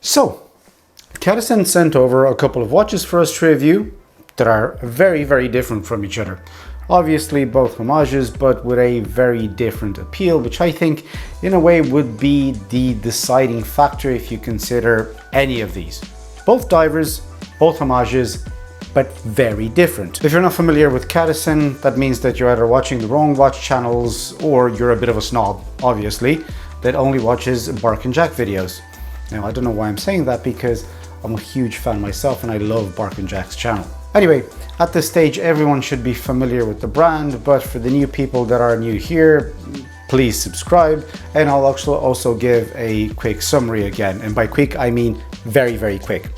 So, Cadisen sent over a couple of watches for us to review that are very different from each other. Obviously both homages, but with a very different appeal, which I think in a way would be the deciding factor if you consider any of these. Both divers, both homages, but very different. If you're not familiar with Cadisen, that means that you're either watching the wrong watch channels or you're a bit of a snob, obviously, that only watches Bark and Jack videos. Now, I don't know why I'm saying that, because I'm a huge fan myself and I love Bark and Jack's channel. Anyway, at this stage, everyone should be familiar with the brand, but for the new people that are new here, please subscribe, and I'll also give a quick summary again. And by quick, I mean very quick.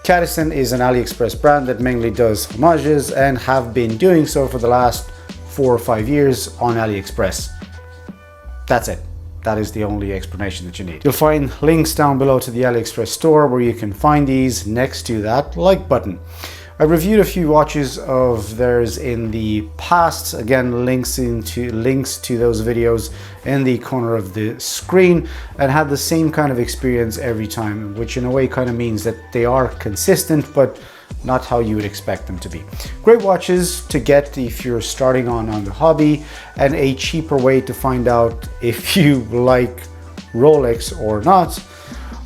Cadisen is an AliExpress brand that mainly does homages and have been doing so for the last 4 or 5 years on AliExpress. That's it. That is the only explanation that you need. You'll find links down below to the AliExpress store where you can find these next to that like button. I reviewed a few watches of theirs in the past. Again, links to those videos in the corner of the screen, and had the same kind of experience every time, which in a way kind of means that they are consistent, but not how you would expect them to be. Great watches to get if you're starting on the hobby, and a cheaper way to find out if you like Rolex or not,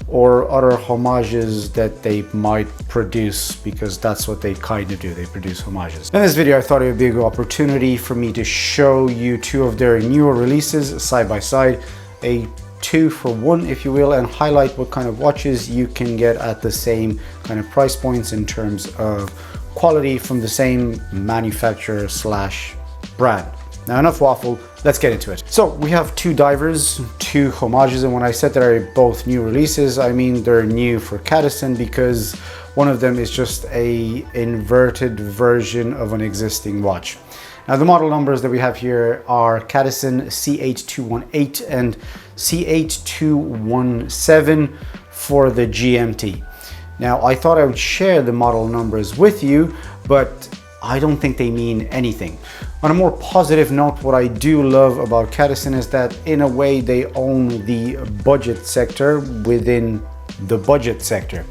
or other homages that they might produce, because that's what they kind of do, they produce homages. In this video, I thought it would be a good opportunity for me to show you 2 of their newer releases side by side, a 2 for 1 if you will, and highlight what kind of watches you can get at the same kind of price points in terms of quality from the same manufacturer slash brand. Now, enough waffle, let's get into it. So we have 2 divers, 2 homages, and when I said that they're both new releases, I mean they're new for Cadisen, because one of them is just a inverted version of an existing watch. Now, the model numbers that we have here are Cadisen C8218 and C8217 for the GMT. Now, I thought I would share the model numbers with you, but I don't think they mean anything. On a more positive note, what I do love about Cadisen is that in a way they own the budget sector within the budget sector.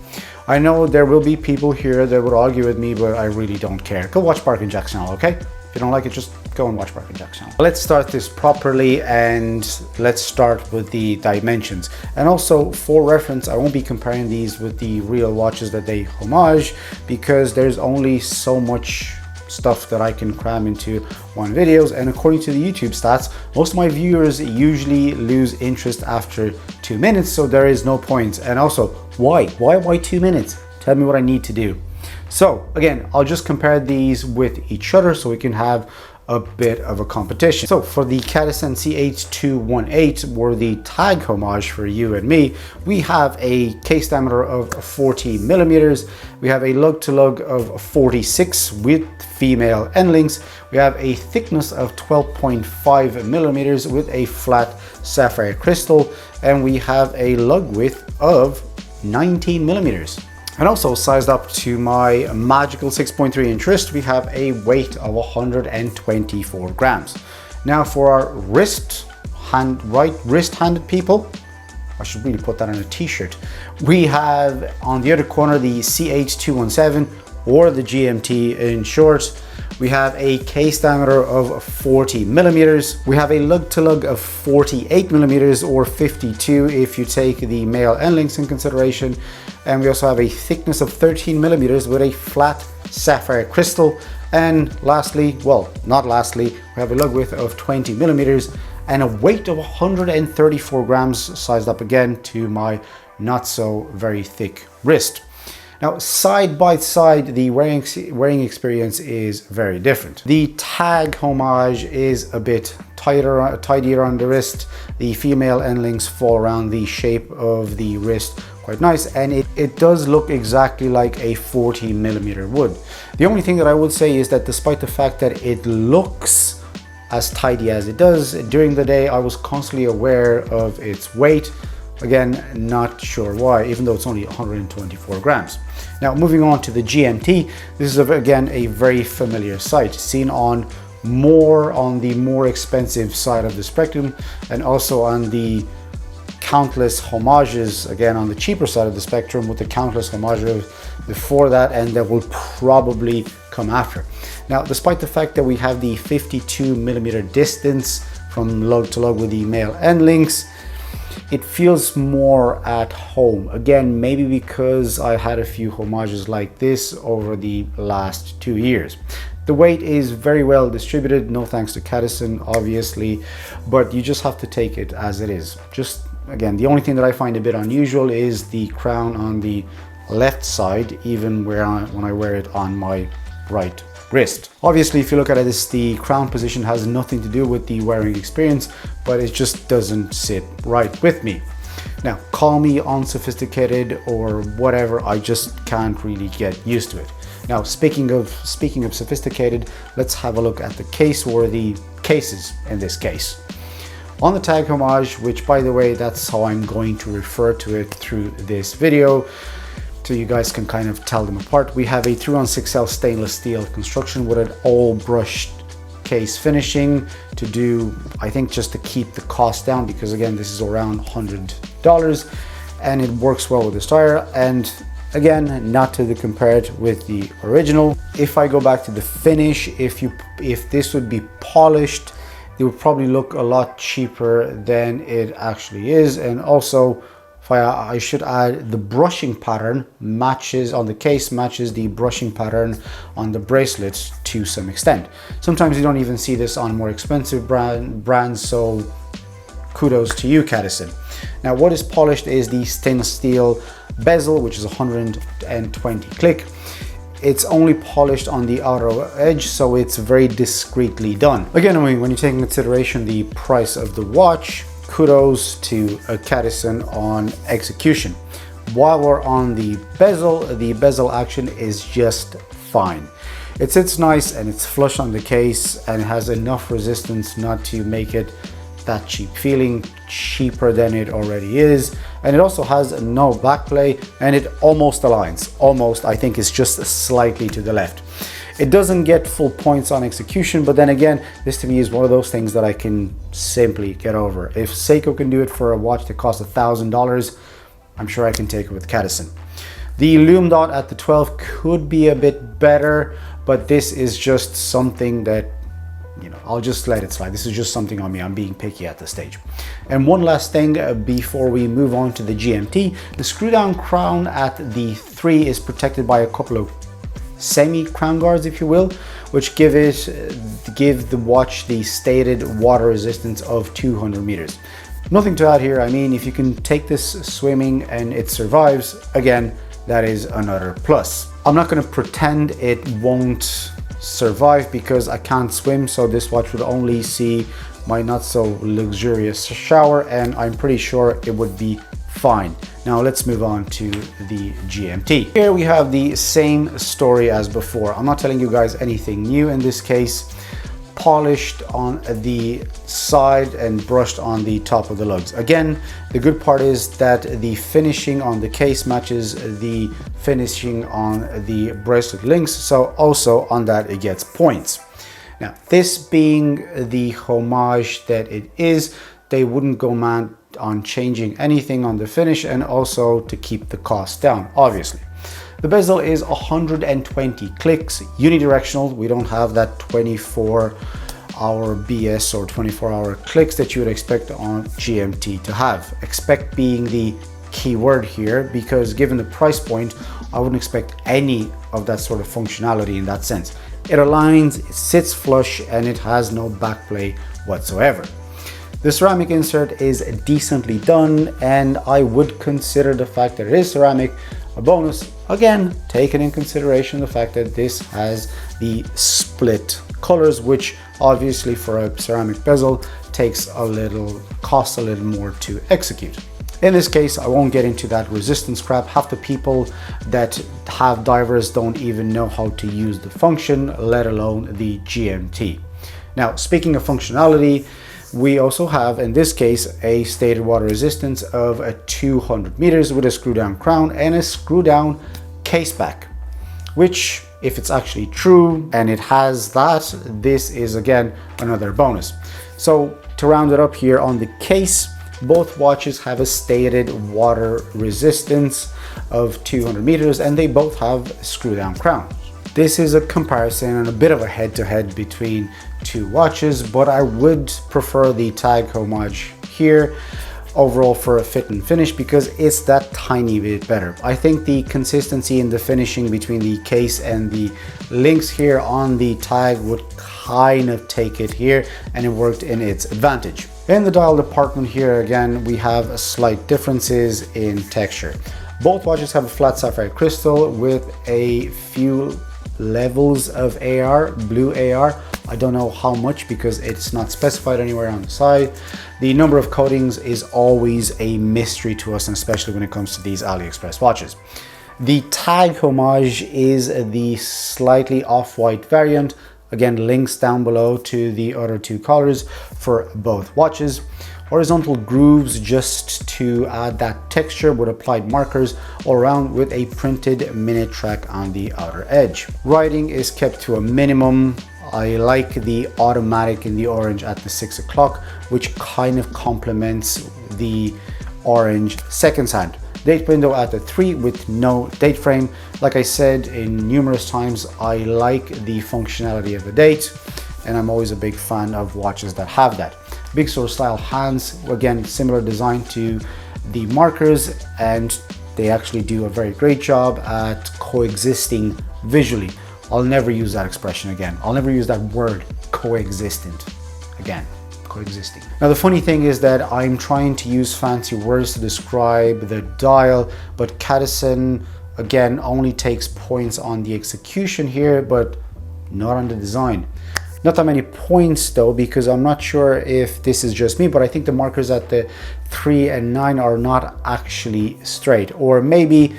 I know there will be people here that would argue with me, but I really don't care. Go watch Bark and Jack's channel, okay? If you don't like it, just go and watch Bark and Jack's channel. Let's start this properly, and let's start with the dimensions. And also, for reference, I won't be comparing these with the real watches that they homage, because there's only so much stuff that I can cram into one videos, and according to the YouTube stats, most of my viewers usually lose interest after 2 minutes, so there is no point. And also, why 2 minutes? Tell me what I need to do. So again, I'll just compare these with each other so we can have a bit of a competition. So for the Cadisen C8218, or the tag homage for you and me, we have a case diameter of 40 millimeters. We have a lug to lug of 46 with female end links. We have a thickness of 12.5 millimeters with a flat sapphire crystal, and we have a lug width of 19 millimeters. And also sized up to my magical 6.3-inch wrist, we have a weight of 124 grams. Now for our right wrist-handed people, I should really put that on a t-shirt. We have on the other corner the C8217, or the GMT in short. We have a case diameter of 40 millimeters. We have a lug to lug of 48 millimeters, or 52 if you take the male end links in consideration. And we also have a thickness of 13 millimeters with a flat sapphire crystal. And lastly, well, not lastly, we have a lug width of 20 millimeters and a weight of 134 grams, sized up again to my not so very thick wrist. Now, side by side, the wearing experience is very different. The tag homage is a bit tidier on the wrist. The female end links fall around the shape of the wrist quite nice, and it does look exactly like a 40 millimeter would. The only thing that I would say is that despite the fact that it looks as tidy as it does, during the day I was constantly aware of its weight. Again, not sure why, even though it's only 124 grams. Now, moving on to the GMT, this is again a very familiar sight, seen on the more expensive side of the spectrum, and also on the countless homages, again on the cheaper side of the spectrum, with the countless homages before that and that will probably come after. Now, despite the fact that we have the 52mm distance from lug to lug with the male end links, it feels more at home. Again, maybe because I had a few homages like this over the last 2 years. The weight is very well distributed, no thanks to Cadisen, obviously, but you just have to take it as it is. Just, again, the only thing that I find a bit unusual is the crown on the left side, even when I wear it on my right wrist. Obviously, if you look at it, the crown position has nothing to do with the wearing experience, but it just doesn't sit right with me. Now, call me unsophisticated or whatever, I just can't really get used to it. Now, speaking of sophisticated, let's have a look at the case, or the cases in this case. On the tag homage, which by the way, that's how I'm going to refer to it through this video, so you guys can kind of tell them apart. We have a 3-on-6L stainless steel construction with an all brushed case finishing to do, I think, just to keep the cost down, because again, this is around $100 and it works well with this tire. And again, not to compare it with the original. If I go back to the finish, if this would be polished, it would probably look a lot cheaper than it actually is. And also, I should add, the brushing pattern matches on the case, matches the brushing pattern on the bracelets to some extent. Sometimes you don't even see this on more expensive brands, so kudos to you, Cadisen. Now, what is polished is the stainless steel bezel, which is 120 click. It's only polished on the outer edge, so it's very discreetly done. Again, when you take into consideration the price of the watch, kudos to Cadisen on execution. While we're on the bezel action is just fine. It sits nice and it's flush on the case and it has enough resistance not to make it that cheap feeling, cheaper than it already is. And it also has no backplay and it almost aligns. Almost, I think it's just slightly to the left. It doesn't get full points on execution, but then again, this to me is one of those things that I can simply get over. If Seiko can do it for a watch that costs $1,000, I'm sure I can take it with Cadisen. The lume dot at the 12 could be a bit better, but this is just something that, you know, I'll just let it slide. This is just something on me. I'm being picky at this stage. And one last thing before we move on to the GMT, the screw down crown at the 3 is protected by a couple of semi crown guards, if you will, which give the watch the stated water resistance of 200 meters. Nothing to add here. I mean, if you can take this swimming and it survives, again, that is another plus. I'm not going to pretend it won't survive because I can't swim, so this watch would only see my not so luxurious shower, and I'm pretty sure it would be fine. Now let's move on to the GMT. Here we have the same story as before. I'm not telling you guys anything new in this case. Polished on the side and brushed on the top of the lugs. Again, the good part is that the finishing on the case matches the finishing on the bracelet links, so also on that it gets points. Now, this being the homage that it is, they wouldn't go mad on changing anything on the finish, and also to keep the cost down, obviously. The bezel is 120 clicks, unidirectional. We don't have that 24-hour BS or 24-hour clicks that you would expect on GMT to have. Expect being the key word here, because given the price point, I wouldn't expect any of that sort of functionality in that sense. It aligns, it sits flush, and it has no backplay whatsoever. The ceramic insert is decently done, and I would consider the fact that it is ceramic a bonus. Again, taking in consideration the fact that this has the split colors, which obviously for a ceramic bezel costs a little more to execute. In this case, I won't get into that resistance crap. Half the people that have divers don't even know how to use the function, let alone the GMT. Now, speaking of functionality, we also have, in this case, a stated water resistance of 200 meters with a screw down crown and a screw down case back, which, if it's actually true and it has that, this is again another bonus. So to round it up here on the case, Both watches have a stated water resistance of 200 meters and they both have screw down crowns. This is a comparison and a bit of a head-to-head between two watches, but I would prefer the Tag Homage here overall for a fit and finish because it's that tiny bit better. I think the consistency in the finishing between the case and the links here on the tag would kind of take it here, and it worked in its advantage. In the dial department here again, we have slight differences in texture. Both watches have a flat sapphire crystal with a few levels of AR, blue AR. I don't know how much because it's not specified anywhere on the side. The number of coatings is always a mystery to us, and especially when it comes to these AliExpress watches. The Tag Homage is the slightly off-white variant. Again, links down below to the other two colors for both watches. Horizontal grooves just to add that texture with applied markers all around with a printed minute track on the outer edge. Writing is kept to a minimum. I like the automatic in the orange at the 6 o'clock, which kind of complements the orange seconds hand. Date window at the 3 with no date frame. Like I said in numerous times, I like the functionality of the date, and I'm always a big fan of watches that have that. Big Sur style hands, again, similar design to the markers, and they actually do a very great job at coexisting visually. I'll never use that expression again. I'll never use that word coexistent again. Coexisting. Now the funny thing is that I'm trying to use fancy words to describe the dial, but Cadisen again only takes points on the execution here, but not on the design. Not that many points though, because I'm not sure if this is just me, but I think the markers at the 3 and 9 are not actually straight, or maybe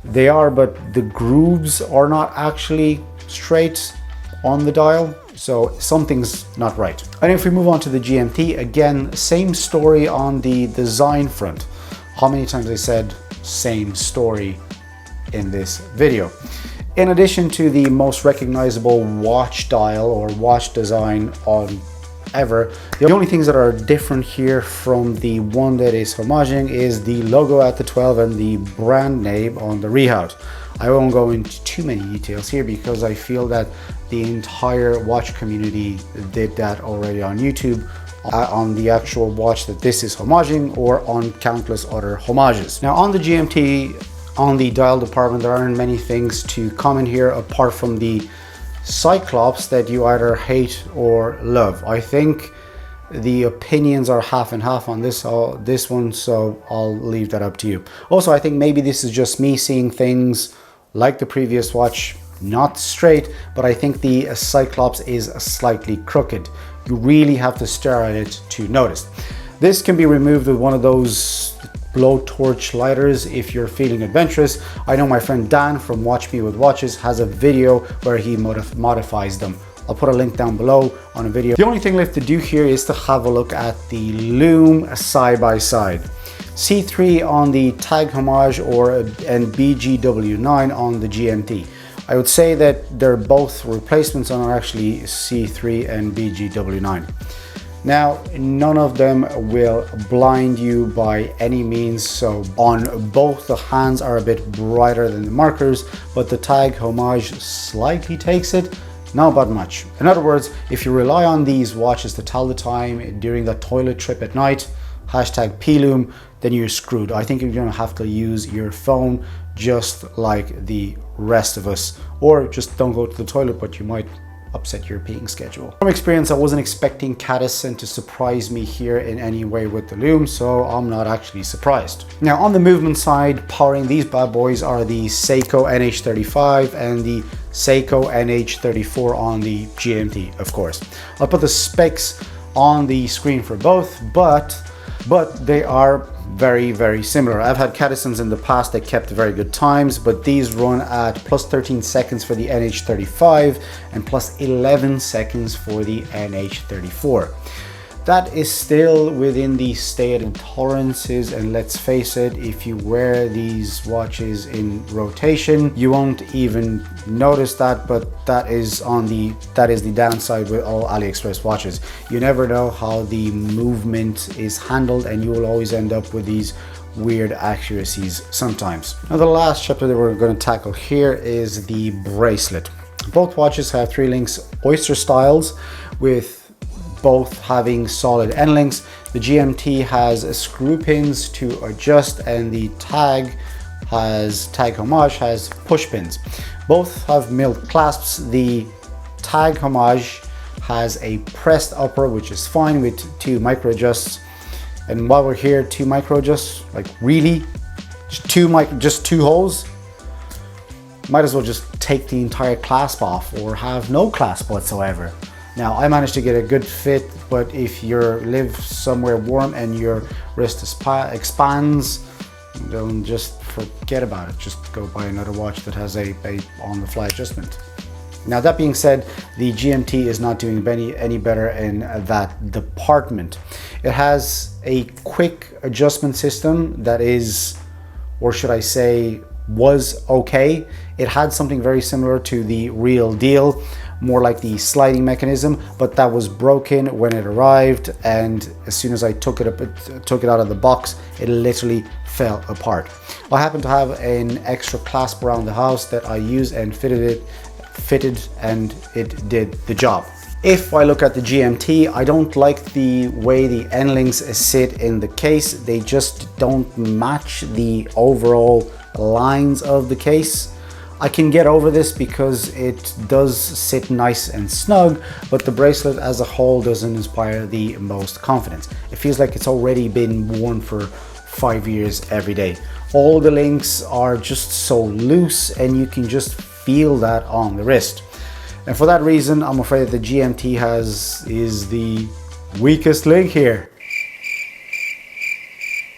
they are, but the grooves are not actually straight on the dial, so something's not right. And if we move on to the GMT, again, same story on the design front. How many times I said same story in this video? In addition to the most recognizable watch dial or watch design on ever, the only things that are different here from the one that is homaging is the logo at the 12 and the brand name on the rehaut. I won't go into too many details here because I feel that the entire watch community did that already on YouTube, on the actual watch that this is homaging or on countless other homages. Now on the GMT, on the dial department, there aren't many things to comment here apart from the Cyclops that you either hate or love. I think the opinions are half and half on this one, so I'll leave that up to you. Also, I think maybe this is just me seeing things like the previous watch, not straight, but I think the Cyclops is slightly crooked. You really have to stare at it to notice. This can be removed with one of those blowtorch lighters if you're feeling adventurous. I know my friend Dan from Watch Me With Watches has a video where he modifies them. I'll put a link down below on a video. The only thing left to do here is to have a look at the lume side by side. C3 on the Tag Homage and BGW9 on the GMT. I would say that they're both replacements and are actually C3 and BGW9. Now, none of them will blind you by any means, so on both the hands are a bit brighter than the markers, but the Tag Homage slightly takes it, not by much. In other words, if you rely on these watches to tell the time during the toilet trip at night, hashtag PLUME, then you're screwed. I think you're gonna have to use your phone just like the rest of us, or just don't go to the toilet, but you might upset your peeing schedule. From experience, I wasn't expecting Cadisen to surprise me here in any way with the lume, so I'm not actually surprised. Now on the movement side, powering these bad boys are the Seiko NH35 and the Seiko NH34 on the GMT, of course. I'll put the specs on the screen for both, but they are very similar. I've had Cadisens in the past that kept very good times, but these run at plus 13 seconds for the NH35 and plus 11 seconds for the NH34. that is still within the stated tolerances, and let's face it, if you wear these watches in rotation, you won't even notice that, but that is the downside with all AliExpress watches. You never know how the movement is handled, and you will always end up with these weird accuracies sometimes. Now, the last chapter that we're going to tackle here is the bracelet. Both watches have 3 links oyster styles, with both having solid end links. The GMT has screw pins to adjust, and the Tag Homage has push pins. Both have milled clasps. The Tag Homage has a pressed upper, which is fine, with 2 micro adjusts. And while we're here, 2 micro adjusts, like really? Just 2 holes? Might as well just take the entire clasp off or have no clasp whatsoever. Now, I managed to get a good fit, but if you live somewhere warm and your wrist expands, then just forget about it. Just go buy another watch that has a on-the-fly adjustment. Now, that being said, the GMT is not doing any better in that department. It has a quick adjustment system that is, or should I say, was okay. It had something very similar to the Real Deal, more like the sliding mechanism, but that was broken when it arrived, and as soon as I took it out of the box, it literally fell apart. I happen to have an extra clasp around the house that I used and fitted, and it did the job. If I look at the GMT, I don't like the way the end links sit in the case. They just don't match the overall lines of the case. I can get over this because it does sit nice and snug, but the bracelet as a whole doesn't inspire the most confidence. It feels like it's already been worn for 5 years every day. All the links are just so loose, and you can just feel that on the wrist. And for that reason, I'm afraid that the GMT is the weakest link here.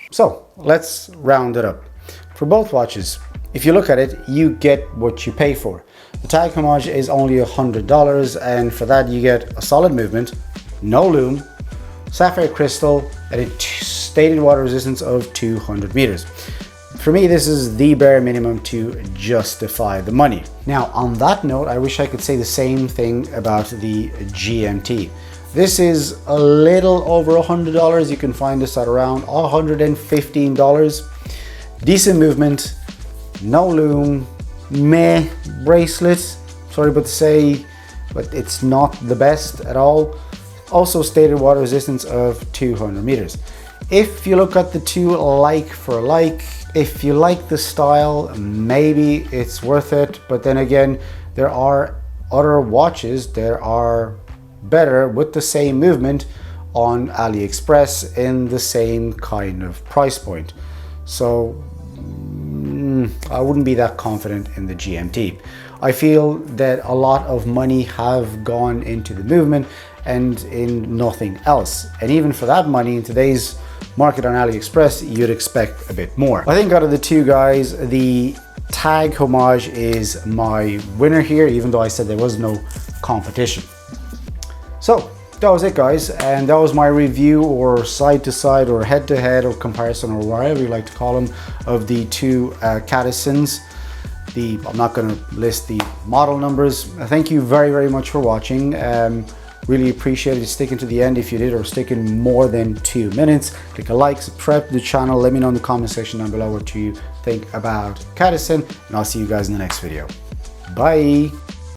So let's round it up. For both watches, if you look at it, you get what you pay for. The Tag Homage is only $100, and for that you get a solid movement, no lume, sapphire crystal, and a stated water resistance of 200 meters. For me, this is the bare minimum to justify the money. Now, on that note, I wish I could say the same thing about the GMT. This is a little over $100. You can find this at around $115. Decent movement, no lume, meh bracelet, sorry but to say, but it's not the best at all. Also stated water resistance of 200 meters. If you look at the two like for like, if you like the style, maybe it's worth it, but then again, there are other watches that are better with the same movement on AliExpress in the same kind of price point. So I wouldn't be that confident in the GMT. I feel that a lot of money have gone into the movement and in nothing else. And even for that money in today's market on AliExpress, you'd expect a bit more. I think out of the two guys, the Tag Homage is my winner here, even though I said there was no competition. So that was it, guys, and that was my review, or side to side, or head to head, or comparison, or whatever you like to call them, of the two Cadisens. I'm not going to list the model numbers. Thank you very, very much for watching. Really appreciate it sticking to the end if you did, or sticking more than 2 minutes. Click a like, subscribe to the channel. Let me know in the comment section down below what you think about Cadisen, and I'll see you guys in the next video. Bye.